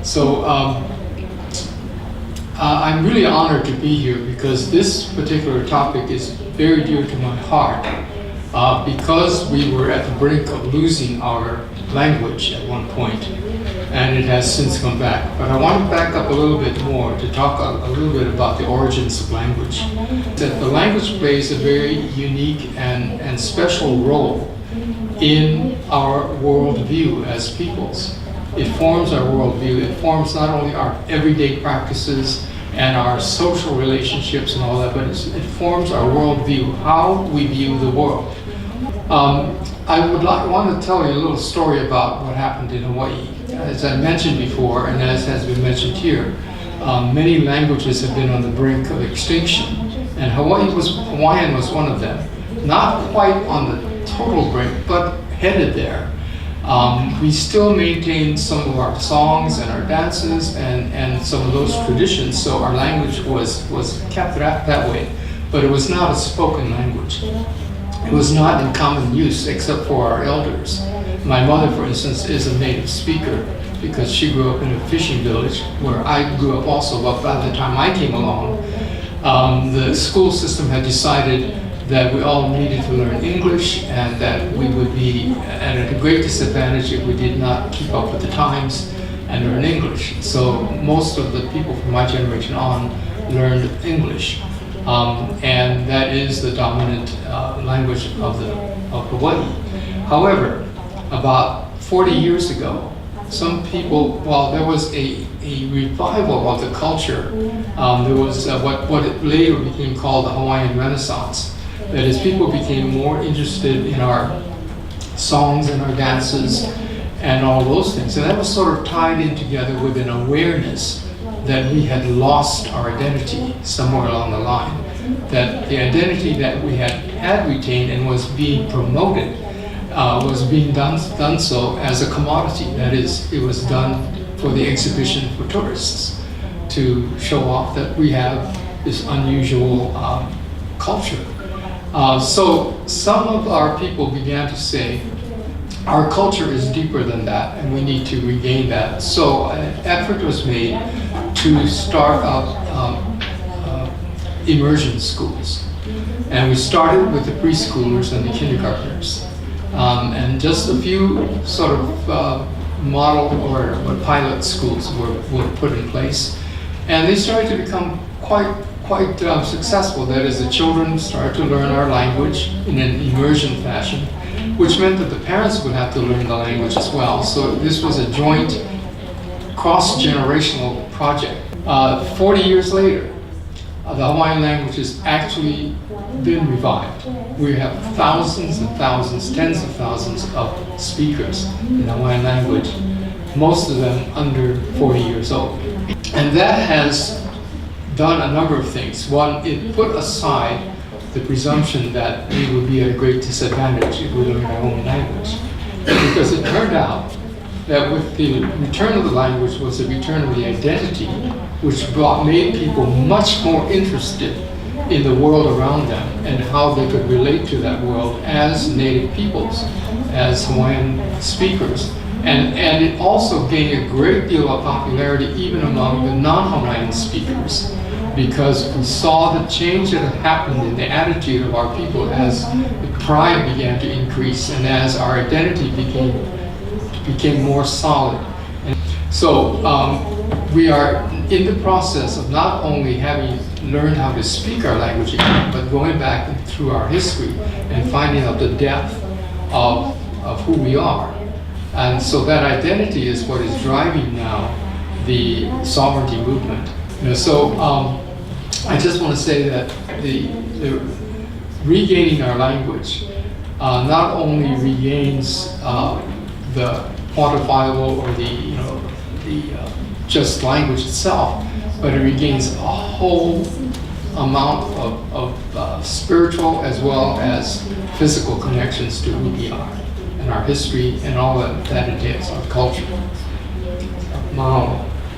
So I'm really honored to be here because this particular topic is very dear to my heart because we were at the brink of losing our language at one point, and it has since come back. But I want to back up a little bit more to talk a little bit about the origins of language. That the language plays a very unique and special role in our worldview as peoples. It forms our worldview. It forms not only our everyday practices and our social relationships and all that, but it forms our worldview, how we view the world. I want to tell you a little story about what happened in Hawaii. As I mentioned before, and as has been mentioned here, many languages have been on the brink of extinction, and Hawaiian was one of them. Not quite on the total brink, but headed there. We still maintain some of our songs and our dances and some of those traditions, so our language was kept that way, but it was not a spoken language. It was not in common use except for our elders. My mother, for instance, is a native speaker because she grew up in a fishing village where I grew up also, but by the time I came along, the school system had decided that we all needed to learn English and that we would be at a great disadvantage if we did not keep up with the times and learn English. So most of the people from my generation on learned English. And that is the dominant language of Hawaii. However, about 40 years ago, some people, while there was a revival of the culture, there was what it later became called the Hawaiian Renaissance. That is, people became more interested in our songs and our dances and all those things. And that was sort of tied in together with an awareness that we had lost our identity somewhere along the line. That the identity that we had retained and was being promoted was being done so as a commodity. That is, it was done for the exhibition for tourists to show off that we have this unusual culture. So some of our people began to say, our culture is deeper than that and we need to regain that. So an effort was made to start up immersion schools. And we started with the preschoolers and the kindergartners. And just a few sort of model or pilot schools were put in place. And they started to become quite successful. That is, the children started to learn our language in an immersion fashion, which meant that the parents would have to learn the language as well. So this was a joint cross-generational project. 40 years later, the Hawaiian language has actually been revived. We have thousands and thousands, tens of thousands of speakers in the Hawaiian language, most of them under 40 years old. And that has done a number of things. One, it put aside the presumption that we would be at a great disadvantage if we learned our own language. Because it turned out that with the return of the language was the return of the identity, which made people much more interested in the world around them and how they could relate to that world as native peoples, as Hawaiian speakers. And it also gained a great deal of popularity even among the non-Hawaiian speakers, because we saw the change that had happened in the attitude of our people as the pride began to increase and as our identity became more solid. And so we are in the process of not only having learned how to speak our language again, but going back through our history and finding out the depth of who we are. And so that identity is what is driving now the sovereignty movement. So I just want to say that the regaining our language not only regains the quantifiable or the just language itself, but it regains a whole amount of spiritual as well as physical connections to who we are and our history and all that entails, our culture. Mahalo.